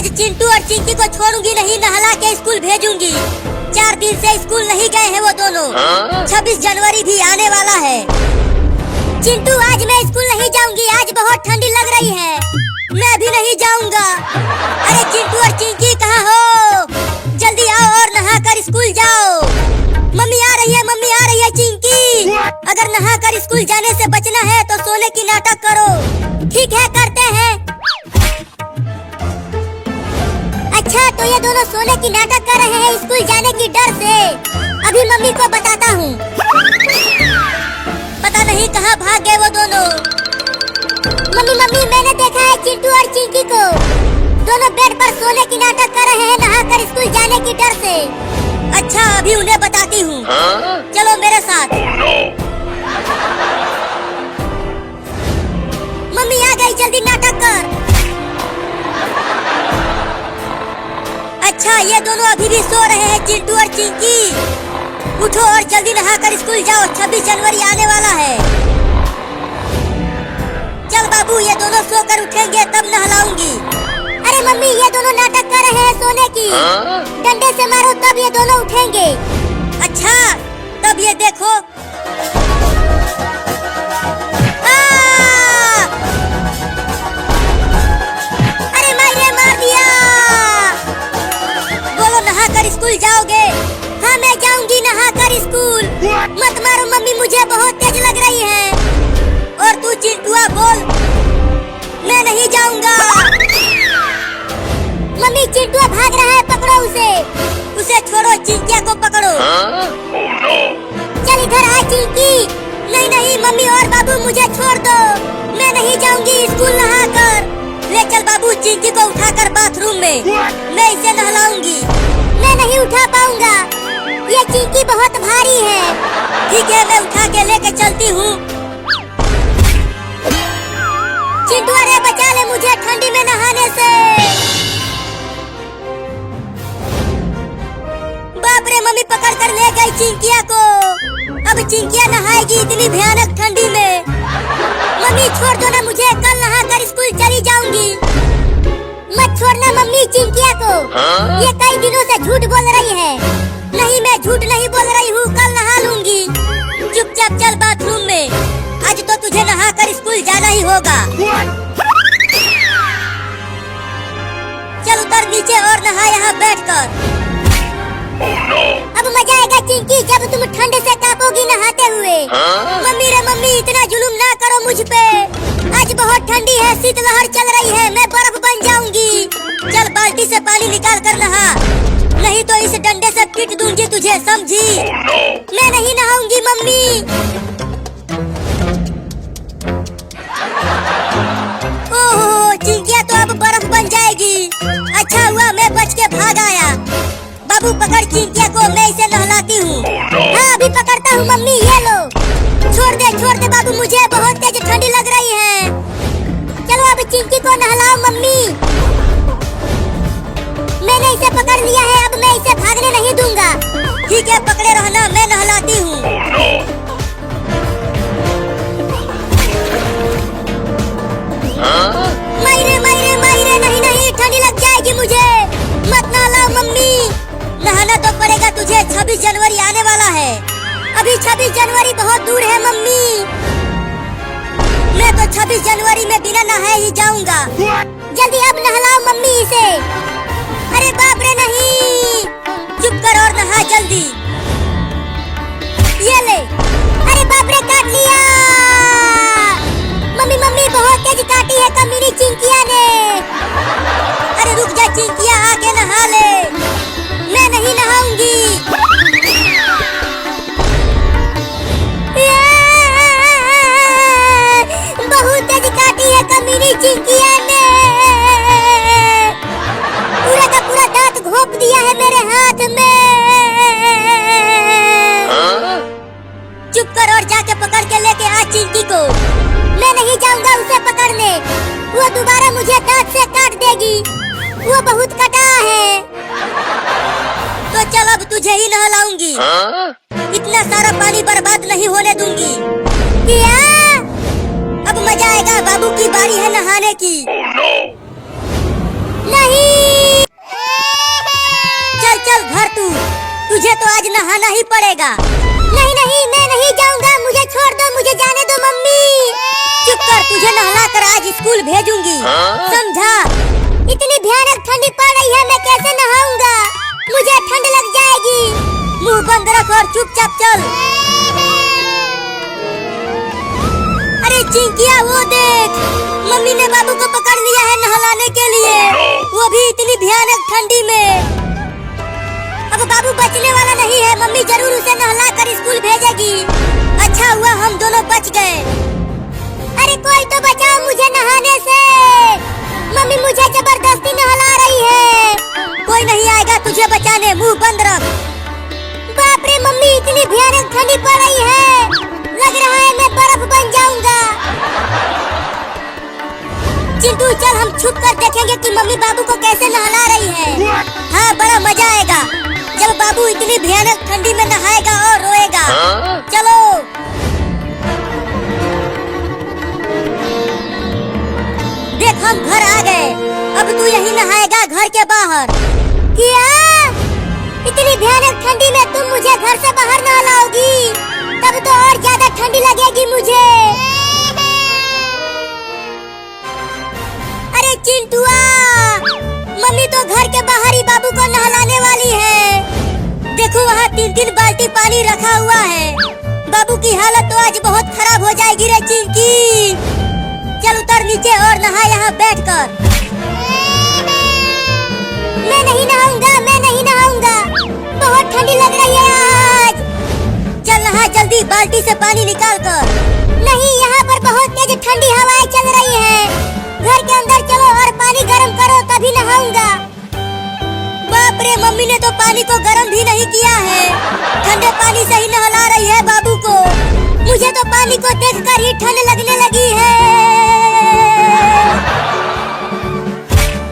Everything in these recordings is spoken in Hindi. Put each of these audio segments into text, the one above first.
आज चिंटू और चिंकी को छोड़ूंगी नहीं, नहला के स्कूल भेजूंगी। 4 दिन से स्कूल नहीं गए हैं वो दोनों। 26 जनवरी भी आने वाला है। चिंटू आज मैं स्कूल नहीं जाऊंगी, आज बहुत ठंडी लग रही है, मैं भी नहीं जाऊंगा। अरे चिंटू और चिंकी कहाँ हो? जल्दी आओ और नहा कर स्कूल जाओ। मम्मी आ रही है, मम्मी आ रही है। चिंकी अगर नहा कर स्कूल जाने से बचना है तो सोने की नाटक करो। ठीक है करते हैं। अच्छा तो ये दोनों सोने की नाटक कर रहे हैं स्कूल जाने की डर से। अभी मम्मी को बताता हूँ। पता नहीं कहाँ भाग गए वो दोनों। मम्मी मम्मी मैंने देखा है चिंटू और चिंकी को, दोनों बेड पर सोने की नाटक कर रहे हैं नहाकर स्कूल जाने की डर से। अच्छा अभी उन्हें बताती हूँ, चलो मेरे साथ। मम्मी आ गई, जल्दी नाटक कर। अच्छा ये दोनों अभी भी सो रहे हैं चिंटू और चिंकी। उठो और जल्दी नहाकर स्कूल जाओ, 26 जनवरी आने वाला है। चल बाबू ये दोनों सोकर उठेंगे तब नहलाऊंगी। अरे मम्मी ये दोनों नाटक कर रहे हैं सोने की, डंडे से मारो तब ये दोनों उठेंगे। अच्छा तब ये देखो। अरे मारे मार दिया। बोलो नहाकर स्कूल जाओगे? हाँ मैं जाऊंगी नहाकर स्कूल। मत मारो मम्मी, मुझे बहुत तेज लग रही है। और तू चिंटुआ बोल, मैं नहीं जाऊंगा। मम्मी चिंटुआ भाग रहा है, पकड़ो उसे छोड़ो, चिंकिया को पकड़ो। चल इधर आ चिंकी। नहीं नहीं मम्मी और बाबू मुझे छोड़ दो, मैं नहीं जाऊंगी स्कूल नहाकर। ले चल बाबू चिंकी को उठाकर बाथरूम में, मैं इसे नहलाऊंगी। मैं नहीं उठा पाऊंगा, ये चिंकी बहुत भारी है। ठीक है मैं उठा के लेके चलती हूँ। चिंटू अरे बचा ले मुझे ठंडी में नहाने से। बाप रे मम्मी पकड़ कर ले गई चिंकिया को। अब चिंकिया नहाएगी इतनी भयानक ठंडी में। मम्मी छोड़ दो ना मुझे, कल नहाकर स्कूल चली जाऊंगी। मत छोड़ना मम्मी चिंकिया को, ये कई दिनों से झूठ बोल रही है। नहीं मैं झूठ नहीं बोल रही हूँ, कल नहा लूंगी। चुपचाप चल बाथरूम में, आज तो तुझे नहाकर स्कूल जाना ही होगा। चल उतर नीचे और नहा यहाँ बैठकर। अब मजा आएगा चिंकी जब तुम ठंड से कांपोगी नहाते हुए। मम्मी रे मम्मी इतना जुलूम ना करो मुझ पे, आज बहुत ठंडी है, शीतलहर चल रही है, मैं बर्फ बन जाऊंगी। चल बाल्टी से पानी निकाल कर नहा, नहीं तो इस डंडे से पीट दूंगी तुझे, समझी? मैं नहीं नहाऊंगी मम्मी। ओह चिंकिया तो अब बर्फ बन जाएगी। अच्छा हुआ मैं बच के भाग आया। बाबू पकड़ चिंकिया को, मैं इसे नहलाती हूँ। हाँ अभी पकड़ता हूँ मम्मी, ये लो। छोड़ दे बाबू, मुझे बहुत तेज ठंडी लग रही है। चलो अब चिंकी को नहलाओ मम्मी। मैंने इसे पकड़ लिया है, अब मैं इसे भागने नहीं दूंगा। ठीक है पकड़े रहना, मैं नहलाती हूँ। मायरे नहीं ठंडी लग जाएगी मुझे, मत नहलाओ मम्मी। नहाना तो पड़ेगा तुझे, 26 जनवरी आने वाला है। अभी 26 जनवरी बहुत दूर है मम्मी। मैं तो 26 जनवरी में बिना नहाए ही जाऊंगा। जल्दी अब नहलाओ मम्मी इसे। अरे बाप रे नहीं, चुप कर और नहा जल्दी। ये ले। अरे बाप रे काट लिया। मम्मी बहुत तेज काटी है कमीनी चिंकिया ने। अरे रुक जा चिंकिया, आके नहा ले, मैं नहीं नहाऊंगी। बहुत तेज काटी है कमीनी चिंकिया ने, पूरा का पूरा दांत घोंप दिया है मेरे हाथ में। चुप कर और जाके पकड़ के लेके आ चिंकी को। मैं नहीं जाऊंगा उसे पकड़ने, वो दोबारा मुझे दांत से काट देगी, वो बहुत कटा है। तो चल अब तुझे ही नहलाऊंगी, इतना सारा पानी बर्बाद नहीं होने दूंगी। क्या? अब मजा आएगा, बाबू की बारी है नहाने की। नहीं नहाना ही पड़ेगा। नहीं नहीं मैं नहीं जाऊंगा, मुझे छोड़ दो, मुझे जाने दो मम्मी। चुप कर, तुझे नहला कर आज स्कूल भेजूंगी, समझा? इतनी भयानक ठंडी पड़ रही है, मैं कैसे नहाऊंगा? मुझे ठंड लग जाएगी। मुंह बंद रख और चुपचाप चल। अरे चिंकिया वो देख, मम्मी ने बाबू को पकड़ लिया है नहलाने के लिए, वो भी इतनी भयानक ठंडी में। अब बाबू बचने वाला नहीं है, मम्मी जरूर उसे नहला कर स्कूल भेजेगी। अच्छा हुआ हम दोनों बच गए। अरे कोई तो बचाओ मुझे नहाने से, मम्मी मुझे जबरदस्ती नहला रही है। कोई नहीं आएगा तुझे बचाने, मुंह बंद रख। बाप रे मम्मी इतनी भयानक ठंडी पड़ रही है, लग रहा है मैं बर्फ बन जाऊंगा। चिंटू चल हम छुप कर देखेंगे कि मम्मी बाबू को कैसे नहला रही है। हाँ बड़ा मजा आएगा जब बाबू इतनी भयानक ठंडी में नहाएगा और रोएगा। चलो देख हम घर आ गए, अब तू यही नहाएगा घर के बाहर। क्या इतनी भयानक ठंडी में तुम मुझे घर से बाहर नहलाओगी? तब तो और ज्यादा ठंडी लगेगी मुझे। अरे चिंटुआ, मम्मी तो घर के बाहर ही बाबू को नहलाने वाली है। देखो वहाँ 3-3 बाल्टी पानी रखा हुआ है। बाबू की हालत तो आज बहुत खराब हो जाएगी रे चिंकी। चल उतर नीचे और नहा यहाँ बैठकर। मैं नहीं नहाऊंगा, मैं नहीं नहाऊंगा, बहुत ठंडी लग रही है आज। चल नहा जल्दी बाल्टी से पानी निकाल कर। नहीं यहाँ पर बहुत तेज ठंडी हवाएं चल रही है, घर के अंदर चलो और पानी गर्म करो तभी नहाऊंगा। बाप रे मम्मी ने तो पानी को गर्म भी नहीं किया है, ठंडे पानी से ही नहला रही है बाबू को। मुझे तो पानी को देखकर ही ठंड लगने लगी है।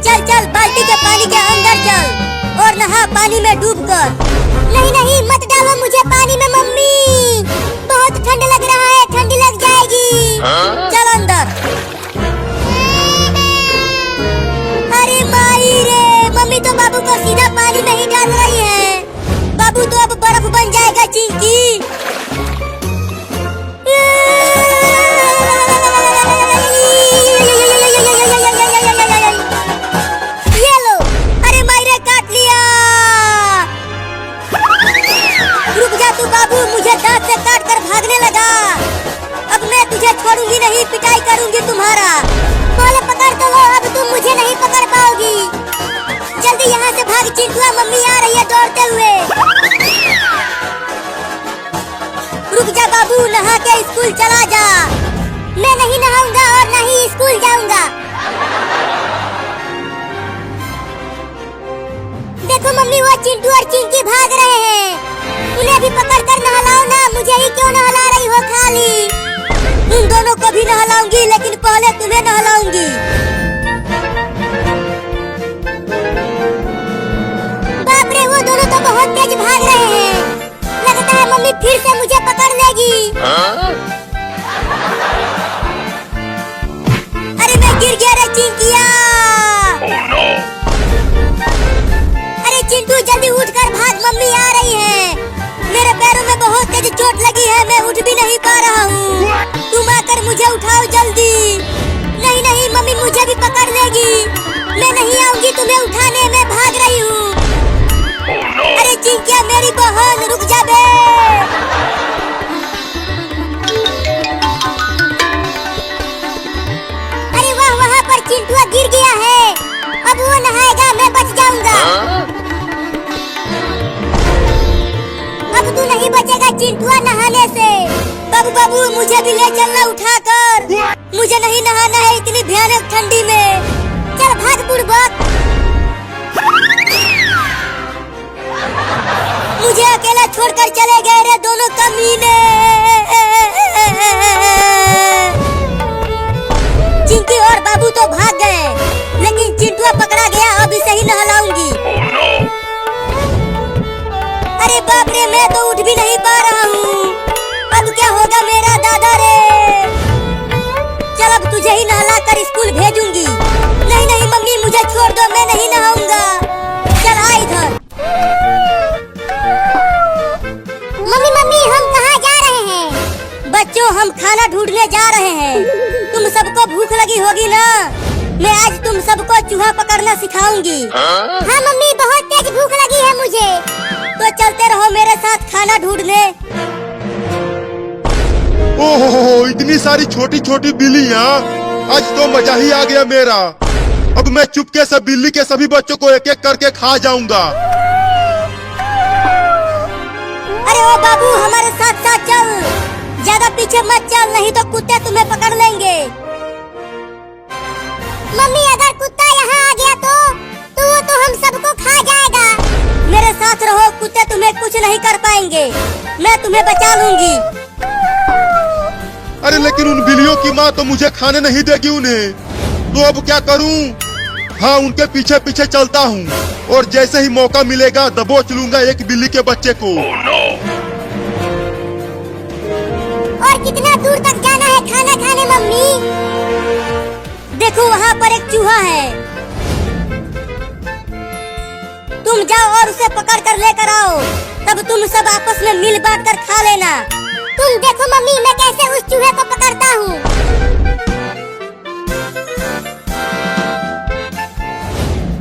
चल चल बाल्टी के पानी के अंदर चल और नहा पानी में डूबकर। नहीं नहीं मत डालो मुझे पानी में मम्मी, बहुत ठंड लग रहा है, ठंडी लग जाएगी। चल अंदर। अरे माई रे, मम्मी तो बाबू को सीधा पानी में ही डाल रही है। बाबू तो अब बर्फ बन जाएगा चिंकी। ये लो, अरे माई रे काट लिया। रुक जा तू बाबू, मुझे दांत से काट कर भागने लगा। अब मैं तुझे छोड़ूंगी नहीं, पिटाई करूंगी तुम्हारा। पहले पकड़ तो लो, अब तुम मुझे नहीं पकड़ पाओगी। जल्दी यहाँ से भाग चिंटुआ, मम्मी आ रही है दौड़ते हुए। रुक जा बाबू, नहा के स्कूल चला जा। मैं नहीं नहाऊंगा और न ही स्कूल जाऊंगा। देखो मम्मी वो चिंटू और चिंकी भाग रहे हैं, उन्हें भी पकड़ कर नहलाओ ना, मुझे ही क्यों नहला रही हो खाली? उन दोनों को भी नहलाऊंगी लेकिन पहले तुम्हें नहलाऊंगी। बाप रे वो दोनों तो बहुत तेज भाग रहे हैं, लगता है मम्मी फिर से मुझे पकड़ लेगी। अरे मैं गिर गया रे चिंकिया। अरे चिंटू जल्दी उठ कर भाग, मम्मी आ रही है। मेरे पैरों में बहुत तेज चोट लगी है, मैं उठ भी नहीं पा रहा हूँ। तुम आकर मुझे उठाओ जल्दी। नहीं नहीं मम्मी मुझे भी पकड़ लेगी, मैं नहीं आऊंगी तुम्हें उठाने, मैं भाग रही हूँ। अरे चिंकिया मेरी बहन रुक जा बे। अरे वाह वहाँ पर चिंटुआ गिर गया है, अब वो नहाएगा मैं बच जाऊंगा। अब तू नहीं बचेगा चिंटुआ नहाने से। बाबू बाबू मुझे भी ले चलना उठाकर, मुझे नहीं नहाना है इतनी भयानक ठंडी में। चल भाग बुड़बक। मुझे अकेला छोड़कर चले गए रे दोनों कमीने। चिंकी और बाबू तो भाग गए, लेकिन चिंटुआ पकड़ा गया, अब इसे ही नहलाऊंगी। अरे बाप रे मैं तो उठ भी नहीं पा रहा हूँ, अब क्या होगा मेरा दादा रे। चल अब तुझे ही नहला कर स्कूल भेजूंगी। नहीं नहीं मम्मी मुझे छोड़ दो, मैं नहीं नहाऊंगा। चल आ इधर। खाना ढूंढने जा रहे हैं। तुम सबको भूख लगी होगी ना? मैं आज तुम सबको चूहा पकड़ना सिखाऊंगी। हाँ मम्मी, बहुत तेज भूख लगी है मुझे। तो चलते रहो मेरे साथ खाना ढूंढने। ओहो, इतनी सारी छोटी छोटी बिल्लियाँ, आज तो मजा ही आ गया मेरा। अब मैं चुपके से बिल्ली के सभी बच्चों को एक एक करके खा जाऊंगा। अरे ओ बाबू, हमारे साथ साथ चल, ज्यादा पीछे मत चल, नहीं तो कुत्ते तुम्हें पकड़ लेंगे। मम्मी, अगर कुत्ता यहाँ आ गया तो वो तो हम सबको खा जाएगा। मेरे साथ रहो, कुत्ते तुम्हें कुछ नहीं कर पाएंगे, मैं तुम्हें बचा लूंगी। अरे लेकिन उन बिल्लियों की माँ तो मुझे खाने नहीं देगी उन्हें, तो अब क्या करूं? हाँ, उनके पीछे पीछे चलता हूँ और जैसे ही मौका मिलेगा दबोच लूंगा एक बिल्ली के बच्चे को। और कितना दूर तक जाना है खाना खाने मम्मी? देखो वहाँ पर एक चूहा है, तुम जाओ और उसे पकड़ कर लेकर आओ, तब तुम सब आपस में मिल बांट कर खा लेना। तुम देखो मम्मी, मैं कैसे उस चूहे को पकड़ता हूँ।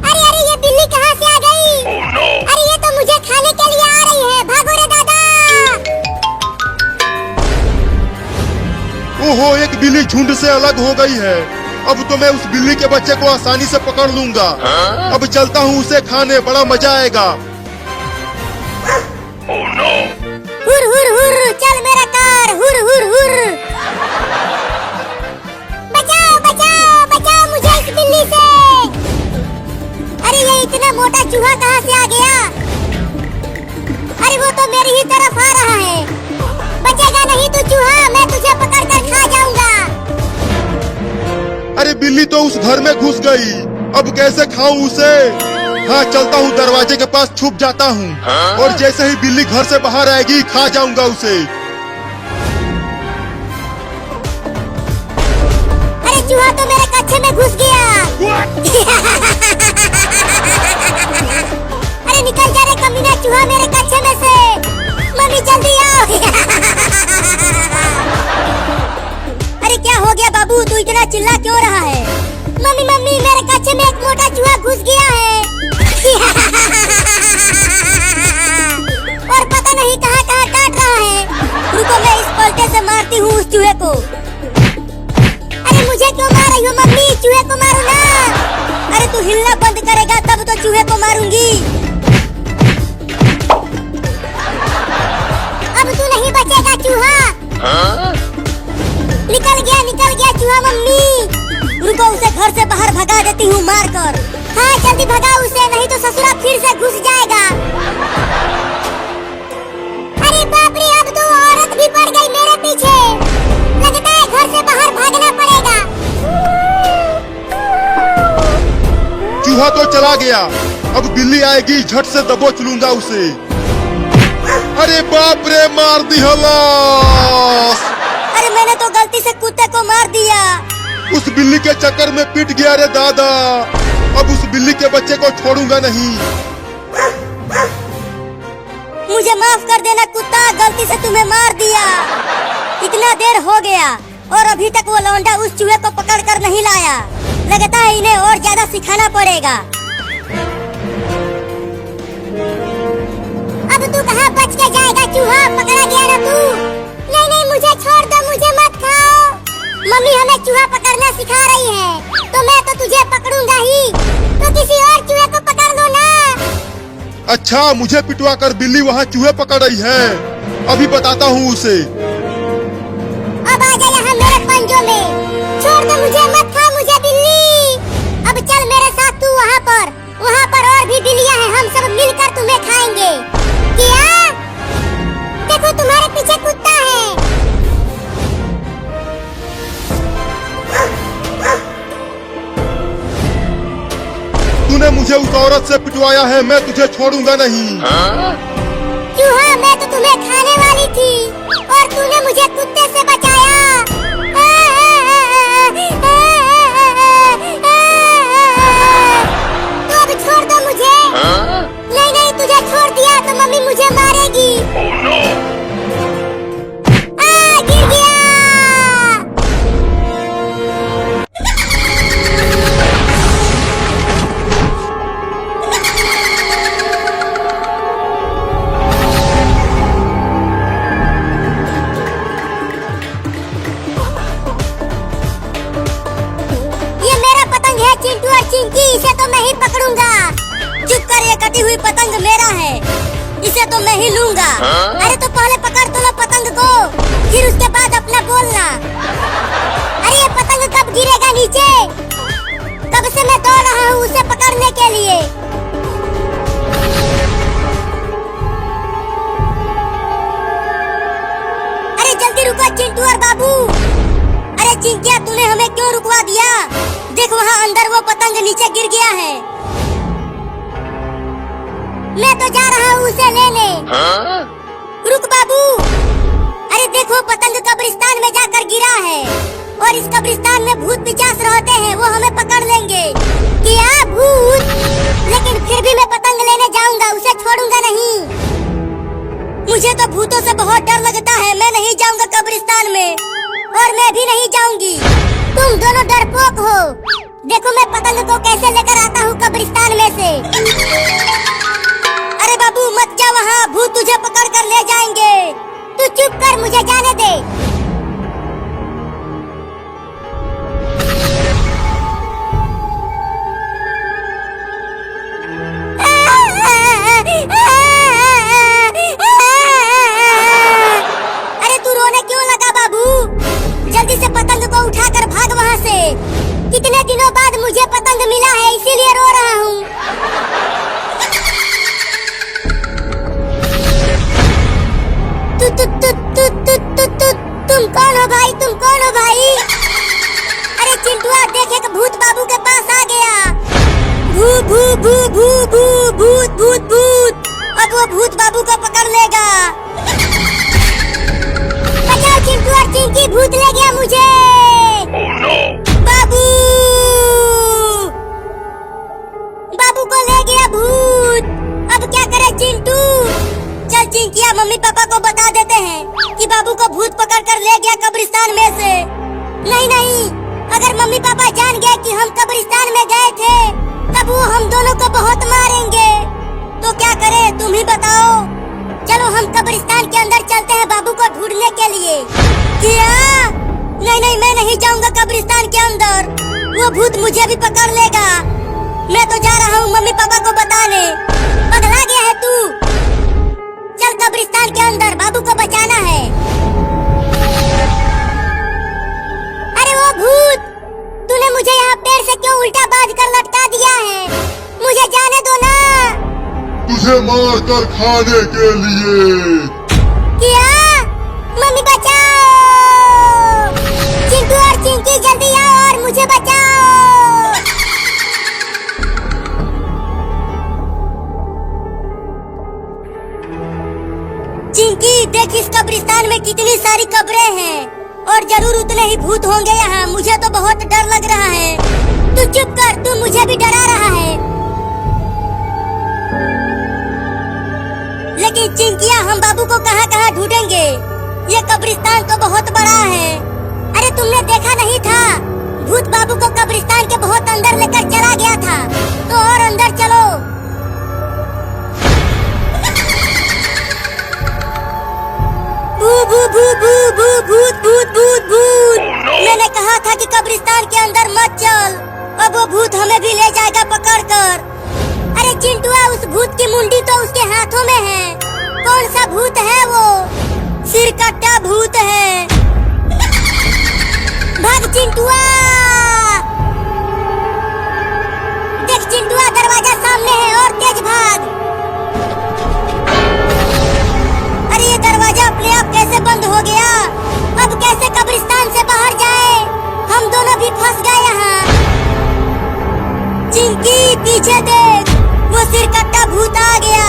अरे अरे, ये बिल्ली कहाँ से आ गई? अरे ये तो मुझे खाने के लिए आ रही है, भागो रे दादा। ओहो, एक बिल्ली झुंड से अलग हो गई है। अब तो मैं उस बिल्ली के बच्चे को आसानी से पकड़ लूंगा। अब चलता हूँ उसे खाने, बड़ा मजा आएगा। हुर हुर हुर, चल मेरा कार, हुर हुर हुर। बचाओ बचाओ बचाओ मुझे इस बिल्ली से। अरे ये इतना मोटा चूहा कहाँ से आ गया? अरे वो तो मेरी ही तरफ आ रहा है। बचेगा नहीं तू चूहा, मैं तुझे पकड़ कर खा जाऊंगा। अरे बिल्ली तो उस घर में घुस गई, अब कैसे खाऊं उसे? हाँ, चलता हूँ दरवाजे के पास छुप जाता हूँ और जैसे ही बिल्ली घर से बाहर आएगी खा जाऊंगा उसे। अरे चूहा तो मेरे कच्छे में घुस गया। अरे निकल जा रे कमीना चूहा मेरे कच्छे में से। मम्मी जल्दी आओ। अरे क्या हो गया बाबू, तू इतना चिल्ला क्यों रहा है? मम्मी मम्मी, मेरे कच्छे में एक मोटा चूहा घुस गया है। और पता नहीं कहाँ कहाँ काट रहा है। रुको, मैं इस पलटे से मारती हूँ उस चूहे को। अरे मुझे क्यों मार रही हो मम्मी? चूहे को मारो ना। अरे तू हिलना बंद करेगा तब तो चूहे को मारूंगी। अब तू नहीं बचेगा चूहा। निकल गया चूहा मम्मी। रुको, उसे घर से बाहर भगा देती हूँ मार कर। हाँ जल्दी भगा उसे, नहीं तो ससुरा फिर से घुस जाएगा। अरे बाप रे, अब तो औरत भी पड़ गई मेरे पीछे। लगता है घर से बाहर भागना पड़ेगा। चूहा तो चला गया, अब बिल्ली आएगी, झट से दबोच लूंगा उसे। अरे बाप रे, मार दी हलास। अरे मैंने तो गलती से कुत्ते को मार दिया। उस बिल्ली के चक्कर में पिट गया रे दादा। अब उस बिल्ली के बच्चे को छोड़ूंगा नहीं। मुझे माफ कर देना कुत्ता, गलती से तुम्हें मार दिया। इतना देर हो गया और अभी तक वो लौंडा उस चूहे को पकड़ कर नहीं लाया। लगता है इन्हें और ज्यादा सिखाना पड़ेगा। अब तू कहाँ बच के जाएगा चूहा? पकड़ा गया ना तू। नहीं नहीं, मुझे छोड़ दो, मुझे मत खाओ। मम्मी हमें चूहा पकड़ना सिखा रही है, तो मैं तो तुझे पकड़ूंगा ही। तो किसी और चूहे को पकड़ लो ना। अच्छा, मुझे पिटवा कर बिल्ली वहाँ चूहे पकड़ रही है, अभी बताता हूँ उसे। अब आ जा यहाँ मेरे पंजों में। छोड़ दो मुझे, मत खा मुझे बिल्ली। अब चल मेरे साथ तू वहाँ पर और भी बिल्लियाँ हैं, हम सब मिलकर तुम्हें खाएंगे। क्या? देखो तुम्हारे पीछे कुत्ता है। तूने मुझे उस औरत से पिटवाया है, मैं तुझे छोड़ूंगा नहीं। चूहा, मैं तो तुम्हें खाने वाली थी और तूने मुझे कुत्ते से बचाया। तो अब छोड़ दो मुझे। नहीं नहीं, तुझे छोड़ दिया तो मम्मी मुझे मारेगी। गिर गया। कटी हुई पतंग मेरा है, इसे तो मैं ही लूंगा। अरे तो पहले पकड़ तो लो पतंग को, फिर उसके बाद अपना बोलना। अरे ये पतंग कब गिरेगा नीचे? कब से मैं दौड़ रहा हूँ उसे पकड़ने के लिए। अरे जल्दी रुको चिंटू और बाबू। अरे चिंकिया तूने हमें क्यों रुकवा दिया? देख वहाँ अंदर वो पतंग नीचे गिर गया है। मैं तो जा रहा हूँ उसे लेने। रुक बाबू। अरे देखो पतंग कब्रिस्तान में जाकर गिरा है और इस कब्रिस्तान में भूत पिशाच रहते हैं, वो हमें पकड़ लेंगे। क्या भूत? लेकिन फिर भी मैं पतंग लेने जाऊंगा, उसे छोड़ूंगा नहीं। मुझे तो भूतों से बहुत डर लगता है, मैं नहीं जाऊंगा कब्रिस्तान में और मैं भी नहीं जाऊंगी। तुम दोनों डरपोक हो। देखो मैं पतंग को कैसे लेकर आता हूँ कब्रिस्तान में से। अरे बाबू मत जा वहाँ, भूत तुझे पकड़ कर ले जाएंगे। तू चुप कर, मुझे जाने दे। अरे तू रोने क्यों लगा बाबू? जल्दी से पतंग को उठाकर भाग वहाँ से। कितने दिनों बाद मुझे पतंग मिला है, इसीलिए रो रहा हूँ। तुम कौन हो भाई? तुम कौन हो भाई? अरे चिंटुआ देख एक भूत बाबू के पास आ गया। भू भू भू भू भू भूत भूत भूत। अब वो भूत बाबू को पकड़ लेगा। बचाओ चिंटू और चिंकी, भूत ले गया मुझे। Oh no! बाबू बाबू को ले गया भूत। अब क्या करे चिंटू? चल चिंकिया मम्मी पापा को बता देते हैं कि बाबू को भूत पकड़ कर ले गया कब्रिस्तान में से। नहीं नहीं, अगर मम्मी पापा जान गए कि हम कब्रिस्तान में गए थे तब वो हम दोनों को बहुत मारेंगे। तो क्या करें तुम ही बताओ। चलो हम कब्रिस्तान के अंदर चलते हैं बाबू को ढूंढने के लिए। क्या? नहीं नहीं, मैं नहीं जाऊंगा कब्रिस्तान के अंदर, वो भूत मुझे भी पकड़ लेगा। मैं तो जा रहा हूँ मम्मी पापा को बताने। पगला गया है तू? चल कब्रिस्तान के अंदर, बाबू को बचाना है। अरे वो भूत, तूने मुझे यहाँ पेड़ से क्यों उल्टा बांध कर लटका दिया है? मुझे जाने दो ना। तुझे मार कर खाने के लिए। क्या? मम्मी बचाओ। चिंटू और चिंकी जल्दी आओ और मुझे बचाओ। चिंकी देख इस कब्रिस्तान में कितनी सारी कब्रें हैं और जरूर उतने ही भूत होंगे यहाँ। मुझे तो बहुत डर लग रहा है। तू चुप कर, तू मुझे भी डरा रहा है। लेकिन चिंकिया हम बाबू को कहाँ ढूंढेंगे? ये कब्रिस्तान तो बहुत बड़ा है। अरे तुमने देखा नहीं था? भूत बाबू को कब्रिस्तान के बहुत अंदर लेकर चला गया था। तो और अंदर चलो। भू भू भू भू भू भूत भूत भूत भूत। मैंने कहा था कि कब्रिस्तान के अंदर मत चल, अब वो भूत हमें भी ले जाएगा पकड़ कर। अरे चिंटुआ उस भूत की मुंडी तो उसके हाथों में है। कौन सा भूत है वो? सिरकट्टा भूत है। भाग चिंटुआ। देख चिंटुआ दरवाजा सामने है और तेज भाग। अरे ये दरवाजा अपने आप कैसे बंद हो गया? अब कैसे कब्रिस्तान से बाहर जाए? हम दोनों भी फंस गए यहाँ। चिंकी पीछे देख, वो सिरकट्टा भूत आ गया।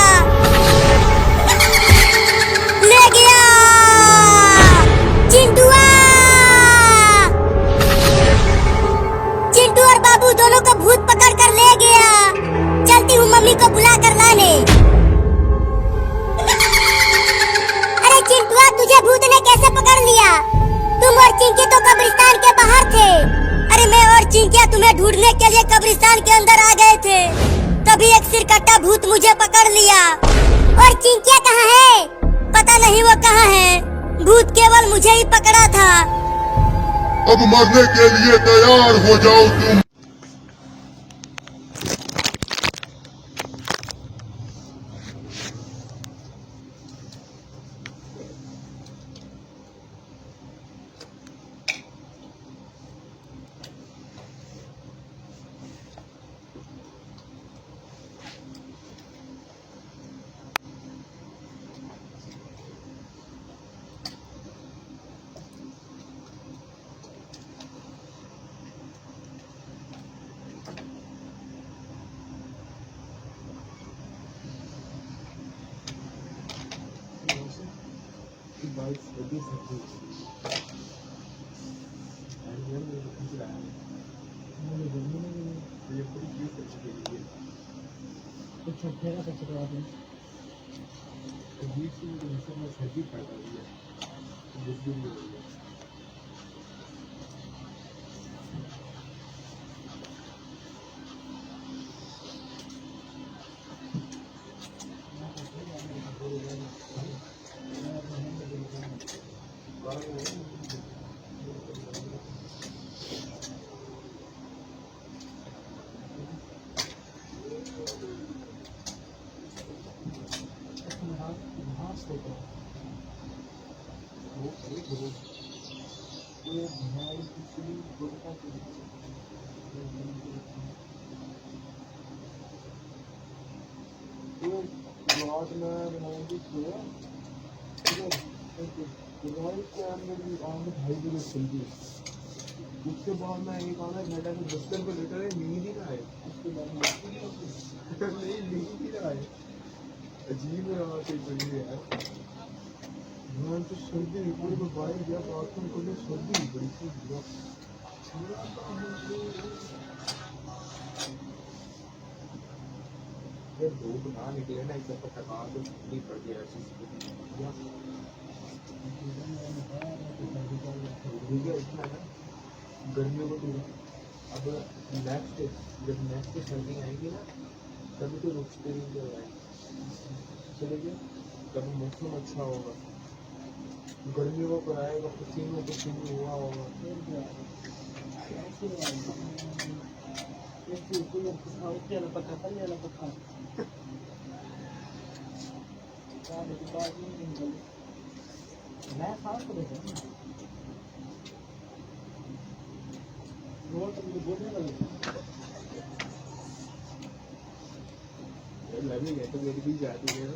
ले गया चिंटुआ। चिंटू और बाबू दोनों को भूत पकड़ कर ले गया। चलती हूँ मम्मी को बुला कर लाने। अरे चिंटुआ तुझे भूत ने कैसे पकड़ लिया? तुम और चिंकी तो कब्रिस्तान के बाहर थे। अरे मैं और चिंकिया तुम्हें ढूंढने के लिए कब्रिस्तान के अंदर आ गए थे, तभी एक सिरकट्टा भूत मुझे पकड़ लिया। और चिंकिया कहाँ है? पता नहीं वो कहाँ है। भूत केवल मुझे ही पकड़ा था। अब मरने के लिए तैयार हो जाओ तुम। उसके बाद में एक आना घंटा में 10 रुपये लीटर है, नींद ही रहा है उसके बाद में नहीं नींद ही रहा है। अजीब रहा कोई बड़ी है यार। यहाँ तो सर्दी पूरे में बाहर गया बाथरूम करने, सर्दी बड़ी सी ये धूप ना निकले ना इसे पता कहाँ तो ठंडी पड़ गया ऐसी इतना ना गर्मियों को तो अब नेक्स्ट जब नेक्स्ट सर्दी आएगी ना तभी तो रुकते नहीं तो चलेगी, तभी मौसम अच्छा होगा। गर्मियों को आएगा पसीनों पसीने हुआ होगा। लगी है तो मेरी भी जाती है।